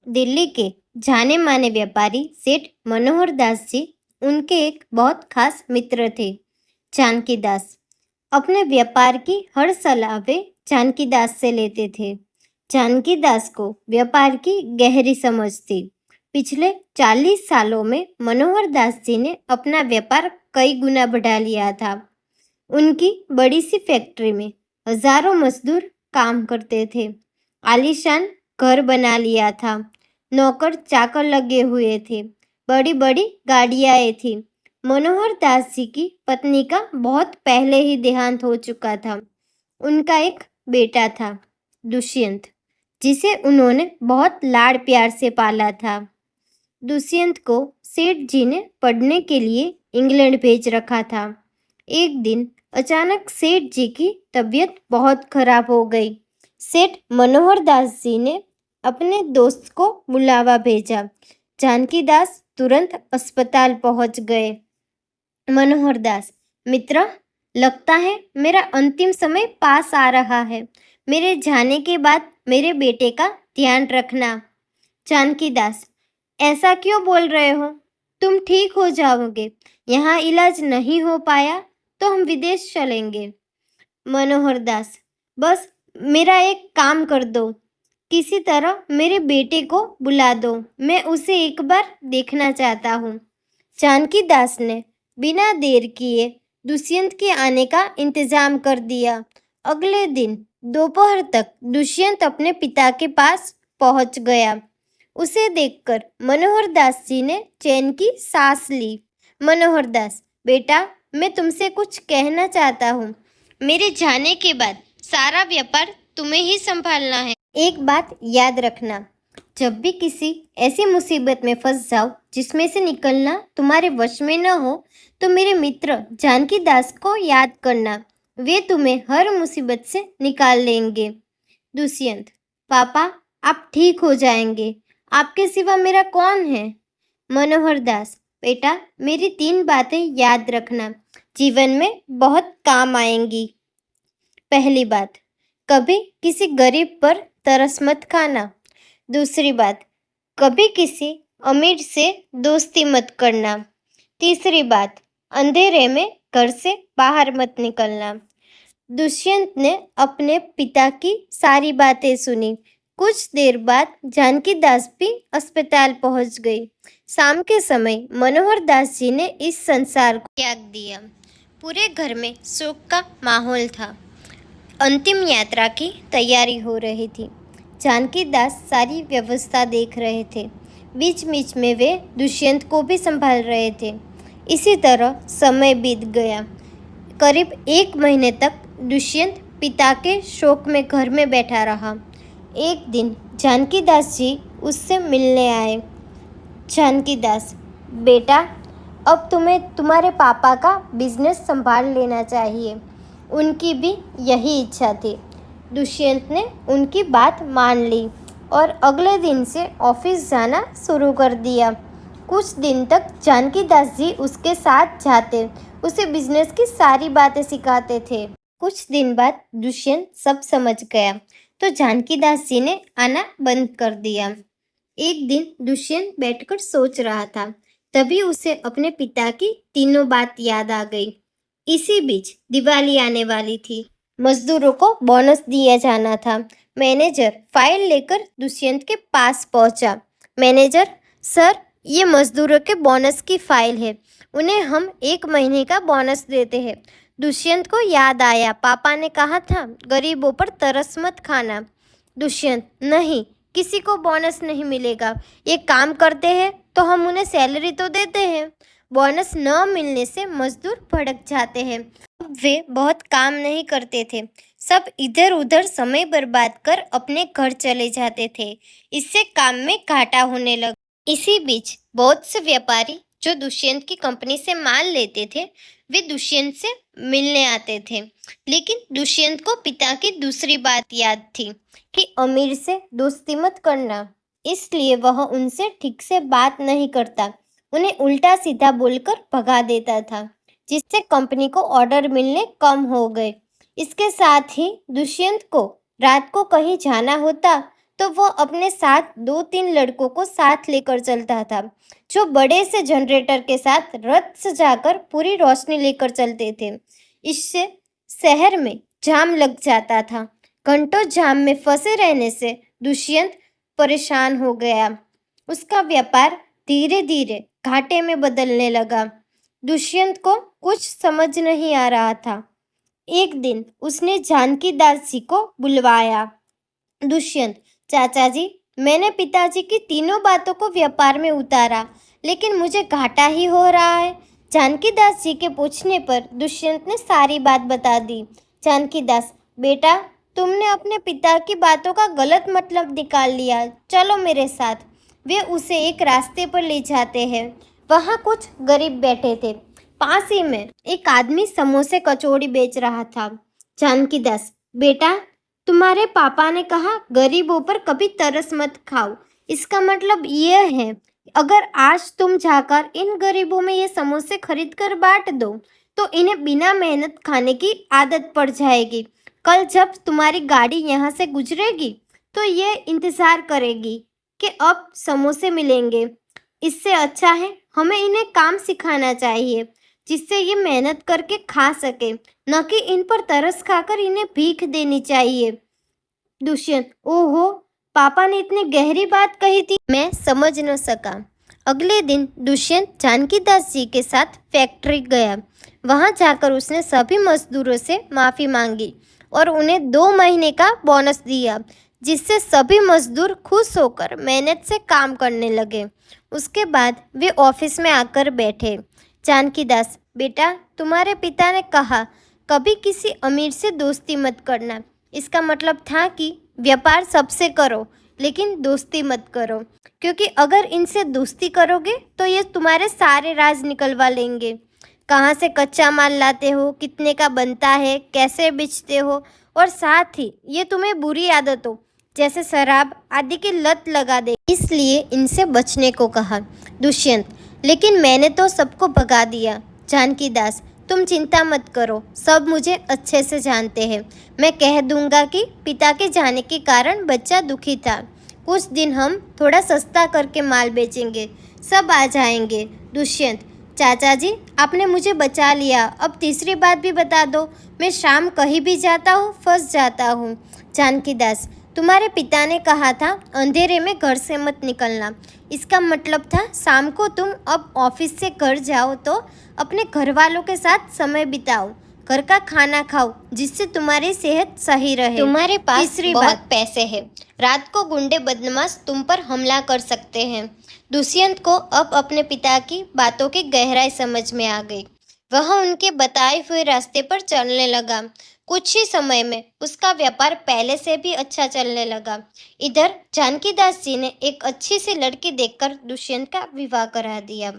दिल्ली के जाने माने व्यापारी सेठ मनोहर दास जी उनके एक बहुत खास मित्र थे, जानकी दास। अपने व्यापार की हर सलाह वे जानकी दास से लेते थे। जानकी दास को व्यापार की गहरी समझ थी। पिछले 40 सालों में मनोहर दास जी ने अपना व्यापार कई गुना बढ़ा लिया था। उनकी बड़ी सी फैक्ट्री में हजारों मजदूर काम करते थे। आलीशान घर बना लिया था। नौकर चाकर लगे हुए थे। बड़ी बड़ी गाड़ियां थी। मनोहर दास जी की पत्नी का बहुत पहले ही देहांत हो चुका था। उनका एक बेटा था, दुष्यंत, जिसे उन्होंने बहुत लाड़ प्यार से पाला था। दुष्यंत को सेठ जी ने पढ़ने के लिए इंग्लैंड भेज रखा था। एक दिन अचानक सेठ जी की तबीयत बहुत खराब हो गई। सेठ मनोहर दास जी ने अपने दोस्त को बुलावा भेजा। जानकी दास तुरंत अस्पताल पहुंच गए। मनोहर दास, मित्र, लगता है मेरा अंतिम समय पास आ रहा है। मेरे जाने के बाद मेरे बेटे का ध्यान रखना। जानकी दास, ऐसा क्यों बोल रहे हो? तुम ठीक हो जाओगे। यहाँ इलाज नहीं हो पाया तो हम विदेश चलेंगे। मनोहर दास, बस मेरा एक काम कर दो। किसी तरह मेरे बेटे को बुला दो। मैं उसे एक बार देखना चाहता हूँ। जानकी दास ने बिना देर किए दुष्यंत के आने का इंतजाम कर दिया। अगले दिन दोपहर तक दुष्यंत अपने पिता के पास पहुंच गया। उसे देखकर मनोहर दास जी ने चैन की सांस ली। मनोहर दास, बेटा, मैं तुमसे कुछ कहना चाहता हूँ। मेरे जाने के बाद सारा व्यापार तुम्हें ही संभालना है। एक बात याद रखना, जब भी किसी ऐसी मुसीबत में फंस जाओ जिसमें से निकलना तुम्हारे वश में न हो, तो मेरे मित्र जानकी दास को याद करना। वे तुम्हें हर मुसीबत से निकाल लेंगे। दुष्यंत, पापा, आप ठीक हो जाएंगे। आपके सिवा मेरा कौन है? मनोहर दास, बेटा, मेरी 3 बातें याद रखना, जीवन में बहुत काम आएंगी। पहली बात, कभी किसी गरीब पर तरस मत खाना। दूसरी बात, कभी किसी अमीर से दोस्ती मत करना। तीसरी बात, अंधेरे में घर से बाहर मत निकलना। दुष्यंत ने अपने पिता की सारी बातें सुनी। कुछ देर बाद जानकी दास भी अस्पताल पहुंच गई। शाम के समय मनोहर दास जी ने इस संसार को त्याग दिया। पूरे घर में शोक का माहौल था। अंतिम यात्रा की तैयारी हो रही थी। जानकी दास सारी व्यवस्था देख रहे थे। बीच बीच में वे दुष्यंत को भी संभाल रहे थे। इसी तरह समय बीत गया। करीब 1 महीने तक दुष्यंत पिता के शोक में घर में बैठा रहा। एक दिन जानकी दास जी उससे मिलने आए। जानकी दास, बेटा, अब तुम्हें तुम्हारे पापा का बिजनेस संभाल लेना चाहिए। उनकी भी यही इच्छा थी। दुष्यंत ने उनकी बात मान ली और अगले दिन से ऑफिस जाना शुरू कर दिया। कुछ दिन तक जानकी दास जी उसके साथ जाते, उसे बिजनेस की सारी बातें सिखाते थे। कुछ दिन बाद दुष्यंत सब समझ गया तो जानकी दास जी ने आना बंद कर दिया। एक दिन दुष्यंत बैठकर सोच रहा था, तभी उसे अपने पिता की तीनों बात याद आ गई। इसी बीच दिवाली आने वाली थी। मजदूरों को बोनस दिया जाना था। मैनेजर फाइल लेकर दुष्यंत के पास पहुंचा। मैनेजर, सर, ये मजदूरों के बोनस की फाइल है। उन्हें हम 1 महीने का बोनस देते हैं। दुष्यंत को याद आया, पापा ने कहा था गरीबों पर तरस मत खाना। दुष्यंत, नहीं, किसी को बोनस नहीं मिलेगा। ये काम करते हैं तो हम उन्हें सैलरी तो देते हैं। बोनस न मिलने से मजदूर भड़क जाते हैं। अब वे बहुत काम नहीं करते थे। सब इधर उधर समय बर्बाद कर अपने घर चले जाते थे। इससे काम में घाटा होने लगा। इसी बीच बहुत से व्यापारी जो दुष्यंत की कंपनी से माल लेते थे, वे दुष्यंत से मिलने आते थे। लेकिन दुष्यंत को पिता की दूसरी बात याद थी कि अमीर से दोस्ती मत करना। इसलिए वह उनसे ठीक से बात नहीं करता, उन्हें उल्टा सीधा बोलकर भगा देता था, जिससे कंपनी को ऑर्डर मिलने कम हो गए। इसके साथ ही दुष्यंत को रात को कहीं जाना होता तो तो वो अपने साथ 2-3 लड़कों को साथ लेकर चलता था, जो बड़े से जनरेटर के साथ रथ सजाकर पूरी रोशनी लेकर चलते थे। इससे शहर में जाम लग जाता था। घंटों जाम में फंसे रहने से दुष्यंत परेशान हो गया। उसका व्यापार धीरे धीरे घाटे में बदलने लगा। दुष्यंत को कुछ समझ नहीं आ रहा था। एक दिन उसने जानकी दास जी को बुलवाया। दुष्यंत, चाचा जी, मैंने पिताजी की तीनों बातों को व्यापार में उतारा, लेकिन मुझे घाटा ही हो रहा है। जानकी दास जी के पूछने पर दुष्यंत ने सारी बात बता दी। जानकी दास, बेटा, तुमने अपने पिता की बातों का गलत मतलब निकाल लिया। चलो मेरे साथ। वे उसे एक रास्ते पर ले जाते हैं। वहाँ कुछ गरीब बैठे थे। पास ही में एक आदमी समोसे कचौड़ी बेच रहा था। जानकी दास, बेटा, तुम्हारे पापा ने कहा गरीबों पर कभी तरस मत खाओ। इसका मतलब यह है, अगर आज तुम जाकर इन गरीबों में ये समोसे खरीद कर बांट दो, तो इन्हें बिना मेहनत खाने की आदत पड़ जाएगी। कल जब तुम्हारी गाड़ी यहाँ से गुजरेगी, तो ये इंतज़ार करेगी कि अब समोसे मिलेंगे। इससे अच्छा है हमें इन्हें काम सिखाना चाहिए, जिससे ये मेहनत करके खा सके, न कि इन पर तरस खाकर इन्हें भीख देनी चाहिए। दुष्यंत, ओहो, पापा ने इतनी गहरी बात कही थी, मैं समझ न सका। अगले दिन दुष्यंत जानकी दास जी के साथ फैक्ट्री गया। वहां जाकर उसने सभी मजदूरों से माफ़ी मांगी और उन्हें 2 महीने का बोनस दिया, जिससे सभी मजदूर खुश होकर मेहनत से काम करने लगे। उसके बाद वे ऑफिस में आकर बैठे। जानकी दास, बेटा, तुम्हारे पिता ने कहा कभी किसी अमीर से दोस्ती मत करना। इसका मतलब था कि व्यापार सबसे करो, लेकिन दोस्ती मत करो, क्योंकि अगर इनसे दोस्ती करोगे तो ये तुम्हारे सारे राज निकलवा लेंगे। कहाँ से कच्चा माल लाते हो, कितने का बनता है, कैसे बेचते हो, और साथ ही ये तुम्हें बुरी आदतों जैसे शराब आदि की लत लगा दे, इसलिए इनसे बचने को कहा। दुष्यंत, लेकिन मैंने तो सबको भगा दिया। जानकी दास, तुम चिंता मत करो, सब मुझे अच्छे से जानते हैं। मैं कह दूंगा कि पिता के जाने के कारण बच्चा दुखी था। कुछ दिन हम थोड़ा सस्ता करके माल बेचेंगे, सब आ जाएंगे। दुष्यंत, चाचा जी, आपने मुझे बचा लिया। अब तीसरी बात भी बता दो। मैं शाम कहीं भी जाता हूँ, फंस जाता हूँ। जानकी दास, तुम्हारे पिता ने कहा था अंधेरे में घर से मत निकलना। इसका मतलब था शाम को तुम अब ऑफिस से घर जाओ तो अपने घर वालों के साथ समय बिताओ, घर का खाना खाओ, जिससे तुम्हारी सेहत सही रहे। तुम्हारे पास बहुत पैसे हैं, रात को गुंडे बदमाश तुम पर हमला कर सकते हैं। दुष्यंत को अब अपने पिता की बातों की गहराई समझ में आ गई। वह उनके बताए हुए रास्ते पर चलने लगा। कुछ ही समय में उसका व्यापार पहले से भी अच्छा चलने लगा। इधर जानकी दास जी ने एक अच्छी सी लड़की देखकर दुष्यंत का विवाह करा दिया।